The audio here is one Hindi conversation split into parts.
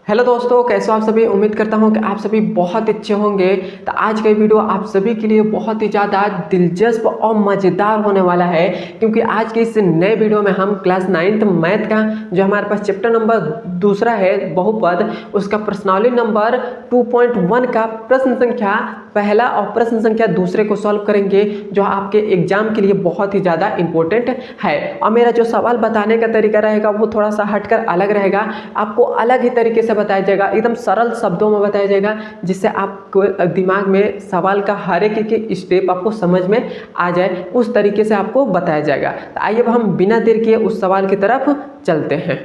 हेलो दोस्तों, कैसे हो आप सभी। उम्मीद करता हूं कि आप सभी बहुत अच्छे होंगे। तो आज का वीडियो आप सभी के लिए बहुत ही ज़्यादा दिलचस्प और मज़ेदार होने वाला है, क्योंकि आज के इस नए वीडियो में हम क्लास 9th मैथ का जो हमारे पास चैप्टर नंबर दूसरा है बहुपद, उसका प्रश्नावली नंबर 2.1 का प्रश्न संख्या पहला और प्रश्न संख्या दूसरे को सॉल्व करेंगे, जो आपके एग्जाम के लिए बहुत ही ज़्यादा इंपॉर्टेंट है। और मेरा जो सवाल बताने का तरीका रहेगा वो थोड़ा सा हटकर अलग रहेगा। आपको अलग ही तरीके से बताया जाएगा, एकदम सरल शब्दों में बताया जाएगा, जिससे आपको दिमाग में सवाल का हर एक स्टेप आपको समझ में आ जाए। उस तरीके से आपको बताया जाएगा। तो आइए अब हम बिना देर किए उस सवाल की तरफ चलते हैं।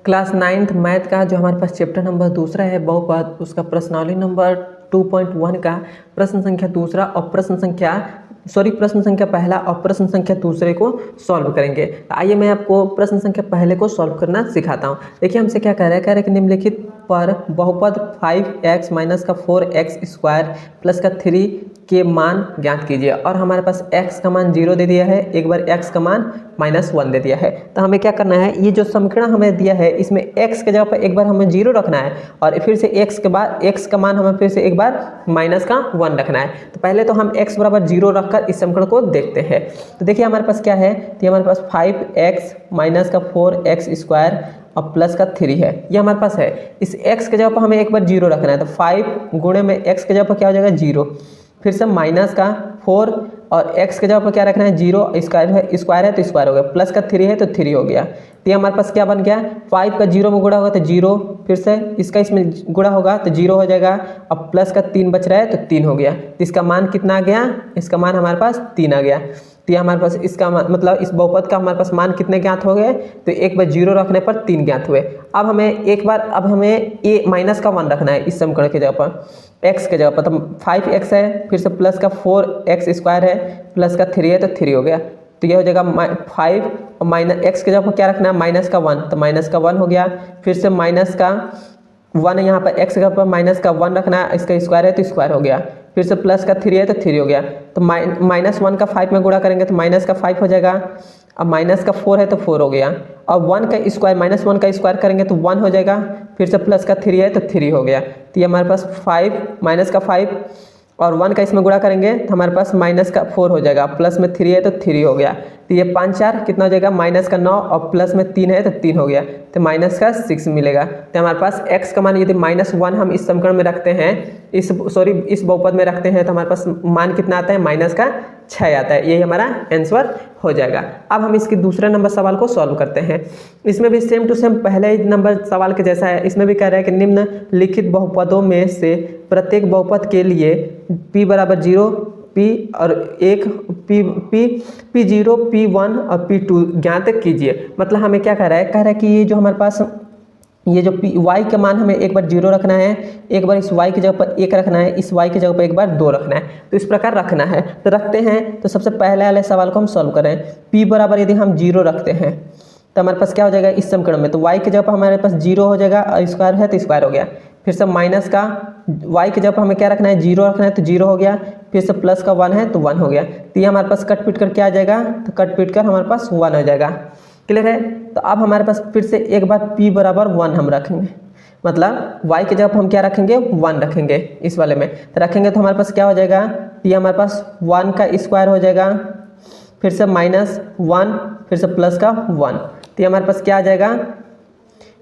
क्लास 9th मैथ का जो हमारे पास चैप्टर नंबर दूसरा है बहुपद, उसका प्रश्नावली नंबर 2.1 का प्रश्न संख्या दूसरा और प्रश्न संख्या पहला और प्रश्न संख्या दूसरे को सॉल्व करेंगे। आइए मैं आपको प्रश्न संख्या पहले को सॉल्व करना सिखाता हूँ। देखिए हमसे क्या कह रहा है कि निम्नलिखित पर बहुपद 5x माइनस का 4x स्क्वायर प्लस का 3 के मान ज्ञात कीजिए। और हमारे पास x का मान 0 दे दिया है, एक बार x का मान -1 दे दिया है। तो हमें क्या करना है, ये जो समीकरण हमें दिया है इसमें x के जगह पर एक बार हमें 0 रखना है और फिर से x के बाद x का मान हमें फिर से एक बार -1 रखना है। तो पहले तो हम x बराबर 0 रखकर इस समीकरण को देखते हैं। तो देखिए हमारे पास क्या है, तो हमारे पास 5x माइनस का 4x स्क्वायर और प्लस का 3 है, ये हमारे पास है। इस x के जगह पर हमें एक बार 0 रखना है। तो 5 गुणे में x के जगह पर क्या हो जाएगा 0, फिर से माइनस का 4 और x के जगह पर क्या रखना है 0, स्क्वायर है तो स्क्वायर हो गया, प्लस का 3 है तो 3 हो गया। तो ये हमारे पास क्या बन गया, 5 का 0 में गुणा होगा तो 0, फिर से इसका इसमें गुणा होगा तो 0 हो जाएगा, अब प्लस का 3 बच रहा है तो 3 हो गया। तो इसका मान कितना आ गया, इसका मान हमारे पास 3 आ गया। तो ये हमारे पास इसका मतलब इस बहुपद का हमारे पास मान कितने ज्ञात हो गए, तो एक बार 0 रखने पर 3 ज्ञात हुए। अब हमें a माइनस का 1 रखना है इस समीकरण की जगह पर, x के जगह पर। तो 5x है, फिर से प्लस का 4x स्क्वायर है, प्लस का 3 है तो 3 हो गया। तो यह हो जाएगा 5 और माइनस x के जगह पर क्या रखना है -1, तो -1 हो गया। फिर से माइनस का 1 यहाँ पर x के जगह पर -1 रखना है, इसका स्क्वायर है तो स्क्वायर हो गया। फिर से प्लस का 3 है तो 3 हो गया। तो -1 का 5 में गुणा करेंगे तो माइनस का 5 हो जाएगा। अब माइनस का 4 है तो 4 हो गया। अब 1 का स्क्वायर -1 का स्क्वायर करेंगे तो 1 हो जाएगा। फिर से प्लस का 3 है तो 3 हो गया। तो ये हमारे पास 5 माइनस का 5 और 1 का इसमें गुणा करेंगे तो हमारे पास माइनस का 4 हो जाएगा, प्लस में 3 है तो 3 हो गया। तो ये 5 4 कितना हो जाएगा, माइनस का 9 और प्लस में 3 है तो 3 हो गया, तो माइनस का 6 मिलेगा। तो हमारे पास x का मान यदि -1 हम इस समीकरण में रखते हैं, इस बहुपद में रखते हैं, तो हमारे पास मान कितना आता है, -6 आता है। यही हमारा आंसर हो जाएगा। अब हम इसके दूसरे नंबर सवाल को सॉल्व करते हैं। इसमें भी सेम टू सेम पहले नंबर सवाल के जैसा है। इसमें भी कह रहा है कि निम्नलिखित बहुपदों में से प्रत्येक बहुपद के लिए p बराबर 0, p और 1, p0, p1 और p2 ज्ञात कीजिए। मतलब हमें क्या कह रहा है कि ये जो हमारे पास ये जो y का मान हमें एक बार 0 रखना है, एक बार इस y की जगह पर 1 रखना है, इस y की जगह पर एक बार 2 रखना है। तो इस प्रकार रखना है। तो रखते हैं, तो सबसे पहले वाले सवाल को हम सॉल्व करें। p बराबर यदि हम 0 रखते हैं तो हमारे पास क्या हो जाएगा इस समीकरण में, तो y की जगह पर हमारे पास 0 हो जाएगा और स्क्वायर है तो स्क्वायर हो गया। फिर से माइनस का y की जगह पर हमें क्या रखना है 0 रखना है तो 0 हो गया। फिर से प्लस का 1 है तो 1 हो गया। तो ये हमारे पास कट पीट कर क्या आ जाएगा, तो कट पीट कर हमारे पास 1 हो जाएगा। क्लियर है। तो अब हमारे पास फिर से एक बार p बराबर 1 हम रखेंगे, मतलब y की जगह पर हम क्या रखेंगे 1 रखेंगे इस वाले में। तो रखेंगे तो हमारे पास क्या हो जाएगा, ये हमारे पास 1 का स्क्वायर हो जाएगा, फिर से -1, फिर से प्लस का 1। तो ये हमारे पास क्या आ जाएगा,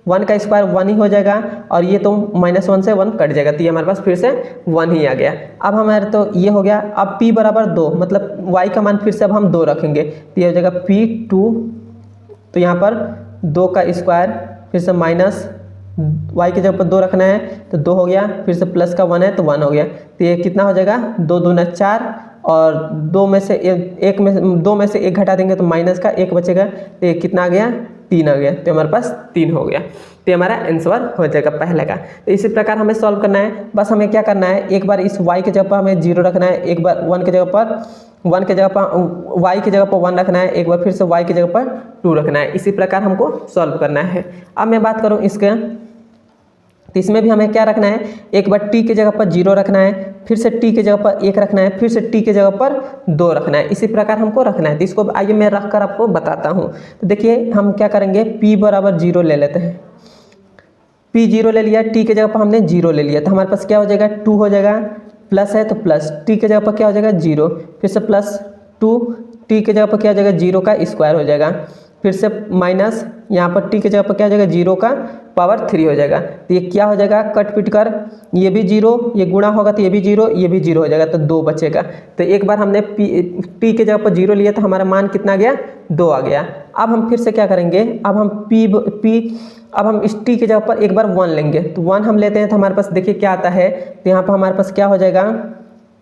1 का स्क्वायर 1 ही हो जाएगा और ये तो -1 से 1 कट जाएगा। तो ये हमारे पास फिर से 1 ही आ गया। अब हमारे तो ये हो गया। अब p बराबर 2, मतलब y का मान फिर से अब हम 2 रखेंगे, तो ये हो जाएगा p2। तो यहाँ पर 2 का स्क्वायर, फिर से माइनस y की जगह पर 2 रखना है तो 2 हो गया, फिर से प्लस का 1 है तो 1 हो गया। तो ये कितना हो जाएगा, 2 दूना 4 और 2 में से 1 घटा देंगे तो माइनस का 1 बचेगा। तो ये कितना आ गया, 3 आ गया। तो हमारे पास 3 हो गया। तो हमारा आंसर हो जाएगा पहले का। तो इसी प्रकार हमें सॉल्व करना है। बस हमें क्या करना है, एक बार इस y की जगह पर हमें 0 रखना है, एक बार 1 की जगह पर y की जगह पर 1 रखना है, एक बार फिर से y की जगह पर 2 रखना है। इसी प्रकार हमको सॉल्व करना है। अब मैं बात करूँ इसके, तो इसमें भी हमें क्या रखना है, एक बार t की जगह पर 0 रखना है, फिर से t की जगह पर 1 रखना है, फिर से t की जगह पर 2 रखना है। इसी प्रकार हमको रखना है। तो इसको आइए मैं रख कर आपको बताता हूँ। तो देखिए हम क्या करेंगे, p बराबर 0 ले लेते हैं। पी जीरो ले लिया, टी के जगह पर हमने जीरो ले लिया, तो हमारे पास क्या हो जाएगा 2 हो जाएगा, प्लस है तो प्लस, टी के जगह पर क्या हो जाएगा 0, फिर से प्लस 2, टी के जगह पर क्या हो जाएगा 0 का स्क्वायर हो जाएगा, फिर से माइनस, यहाँ पर टी के जगह पर क्या हो जाएगा 0 का पावर 3 हो जाएगा। तो ये क्या हो जाएगा कट पिट कर, ये भी 0, ये गुणा होगा तो ये भी 0, ये भी 0 हो जाएगा, तो 2 बचेगा। तो एक बार हमने टी के जगह पर 0 लिया तो हमारा मान कितना आ गया 2 आ गया। अब हम फिर से क्या करेंगे, अब हम इस टी के जगह पर एक बार 1 लेंगे, तो 1 हम लेते हैं तो हमारे पास देखिए क्या आता है, तो यहाँ पर हमारे पास क्या हो जाएगा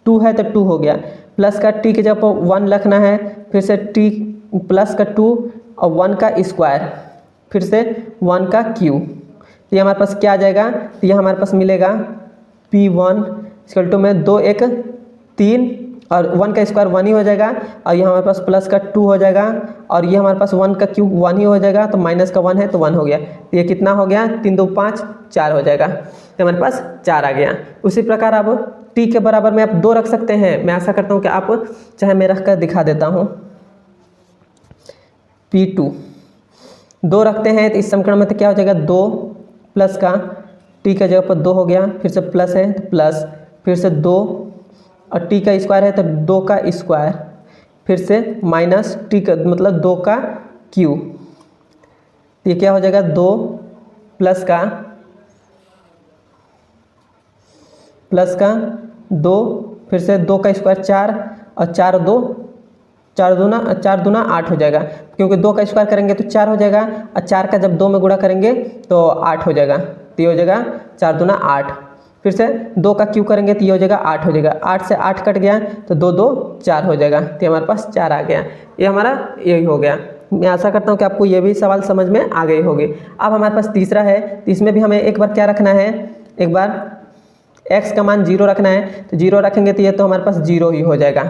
2 है तो 2 हो गया, प्लस का टी के जगह पर 1 रखना है, फिर से टी प्लस का 2 और 1 का स्क्वायर, फिर से 1 का क्यू, तो ये हमारे पास क्या आ जाएगा, तो ये हमारे पास मिलेगा P1 इक्वल टू में 2 1 3 और 1 का स्क्वायर 1 ही हो जाएगा, और ये हमारे पास प्लस का 2 हो जाएगा, और ये हमारे पास 1 का क्यूब 1 ही हो जाएगा, तो माइनस का 1 है तो 1 हो गया, तो ये कितना हो गया 3 2 5 4 हो जाएगा, तो हमारे पास 4 आ गया। उसी प्रकार अब टी के बराबर में आप 2 रख सकते हैं, मैं आशा करता हूँ कि आप चाहे मैं रख कर दिखा देता हूँ, P2 2 रखते हैं तो इस समीकरण में तो क्या हो जाएगा 2 प्लस का टी का जगह पर 2 हो गया, फिर से प्लस है तो प्लस, फिर से 2 और टी का स्क्वायर है तो 2 का स्क्वायर, फिर से माइनस टी का मतलब 2 का क्यू, ये क्या हो जाएगा 2 प्लस का 2, फिर से 2 का स्क्वायर 4 और 4 दूना 8 हो जाएगा, क्योंकि 2 का स्क्वायर करेंगे तो 4 हो जाएगा, और 4 का जब 2 में गुणा करेंगे तो 8 हो जाएगा, तो ये हो जाएगा 4 दूना 8, फिर से 2 का क्यू करेंगे तो ये हो जाएगा 8 हो जाएगा, 8 से 8 कट गया तो 2 2 4 हो जाएगा, तो हमारे पास 4 आ गया। ये हमारा यही हो गया। मैं आशा करता हूँ कि आपको ये भी सवाल समझ में आ गई होगी। अब हमारे पास तीसरा है, तो इसमें भी हमें एक बार क्या रखना है, एक बार x का मान 0 रखना है, तो 0 रखेंगे तो ये तो हमारे पास 0 ही हो जाएगा,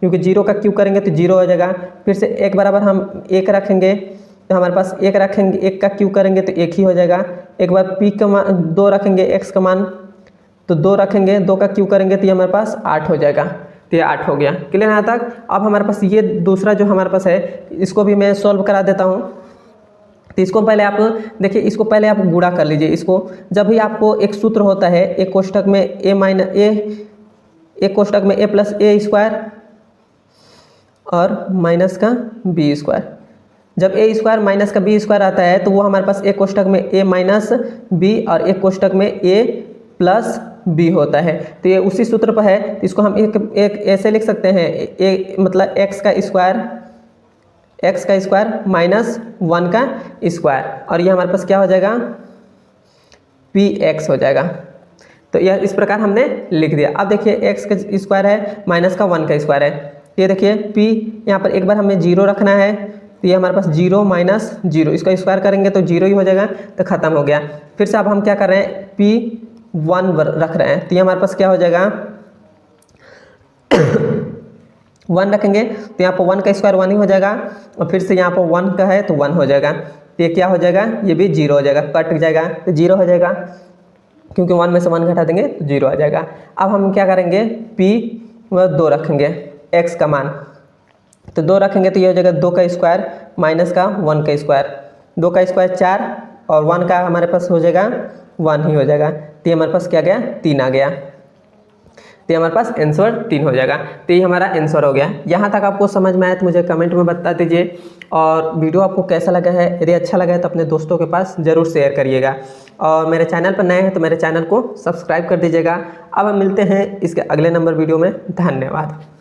क्योंकि 0 का क्यूब करेंगे तो 0 हो जाएगा, फिर से 1 बराबर हम 1 रखेंगे तो हमारे पास 1 रखेंगे, 1 का क्यूब करेंगे तो 1 ही हो जाएगा, एक बार p का मान 2 रखेंगे, x का मान तो 2 रखेंगे, 2 का क्यूब करेंगे तो ये हमारे पास 8 हो जाएगा, तो ये 8 हो गया। क्लियर यहाँ तक। अब हमारे पास ये दूसरा जो हमारे पास है, इसको भी मैं सॉल्व करा देता हूँ। तो इसको पहले आप देखिए, इसको पहले आप गुणा कर लीजिए। इसको जब भी आपको एक सूत्र होता है, एक कोष्ठक में एक कोष्ठक में a प्लस ए स्क्वायर और माइनस का बी स्क्वायर, जब ए स्क्वायर माइनस का बी स्क्वायर आता है तो वो हमारे पास एक कोष्ठक में a माइनस बी और एक कोष्ठक में a प्लस बी होता है। तो ये उसी सूत्र पर है, तो इसको हम एक ऐसे लिख सकते हैं, एक मतलब x का स्क्वायर माइनस 1 का स्क्वायर, और ये हमारे पास क्या हो जाएगा px हो जाएगा। तो यह इस प्रकार हमने लिख दिया। अब देखिए x का स्क्वायर है माइनस का 1 का स्क्वायर है, ये देखिए p यहाँ पर एक बार हमें 0 रखना है, तो ये हमारे पास 0 माइनस 0, इसका स्क्वायर करेंगे तो 0 ही हो जाएगा, तो ख़त्म हो गया। फिर से अब हम क्या कर रहे हैं, p1 रख रहे हैं, तो ये हमारे पास क्या हो जाएगा 1 रखेंगे तो यहाँ पर 1 का स्क्वायर 1 ही हो जाएगा, और फिर से यहाँ पर 1 का है तो 1 हो जाएगा, तो ये क्या हो जाएगा, ये भी 0 हो जाएगा, कट जाएगा तो 0 हो जाएगा, क्योंकि 1 में से 1 घटा देंगे तो 0 आ जाएगा। अब हम क्या करेंगे, p 2 रखेंगे x का मान, तो 2 रखेंगे तो ये हो जाएगा 2 का स्क्वायर माइनस का 1 का स्क्वायर, 2 का स्क्वायर 4 और 1 का हमारे पास हो जाएगा 1 ही हो जाएगा, तो ये हमारे पास क्या गया 3 आ गया, तो हमारे पास आंसर 3 हो जाएगा। तो ये हमारा आंसर हो गया। यहाँ तक आपको समझ में आया तो मुझे कमेंट में बता दीजिए, और वीडियो आपको कैसा लगा है, यदि अच्छा लगा है तो अपने दोस्तों के पास ज़रूर शेयर करिएगा, और मेरे चैनल पर नए हैं तो मेरे चैनल को सब्सक्राइब कर दीजिएगा। अब हम मिलते हैं इसके अगले नंबर वीडियो में। धन्यवाद।